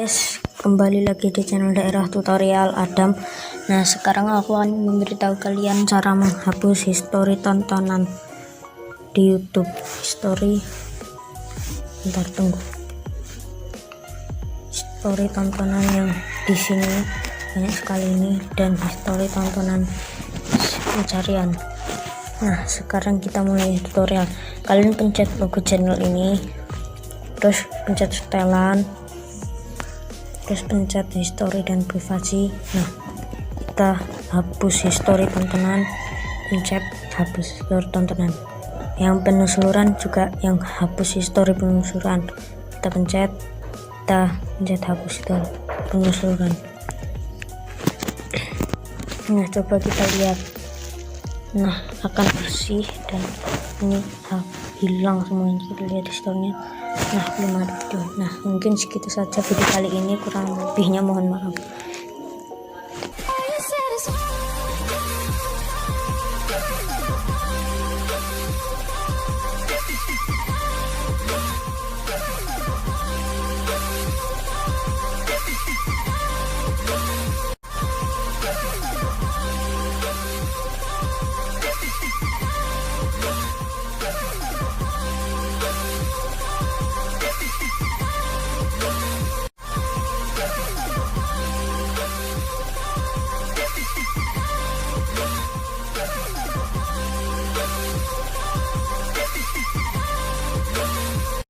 guys, kembali lagi di channel daerah tutorial Adam. Nah, sekarang aku akan memberitahu kalian cara menghapus history tontonan di YouTube. History, bentar tunggu. History tontonan yang di sini banyak sekali ini, dan history tontonan pencarian. Nah, sekarang kita mulai tutorial. Kalian pencet logo channel ini, terus pencet setelan, terus pencet history dan privasi. Nah, kita hapus history tontonan, pencet hapus history tontonan. Yang penelusuran juga yang hapus history penelusuran, kita pencet hapus history penelusuran. Nah, coba kita lihat. Nah, akan bersih dan ini hilang semuanya. Kita lihat historinya. Nah, belum ada video. Nah, mungkin segitu saja video kali ini, kurang lebihnya mohon maaf.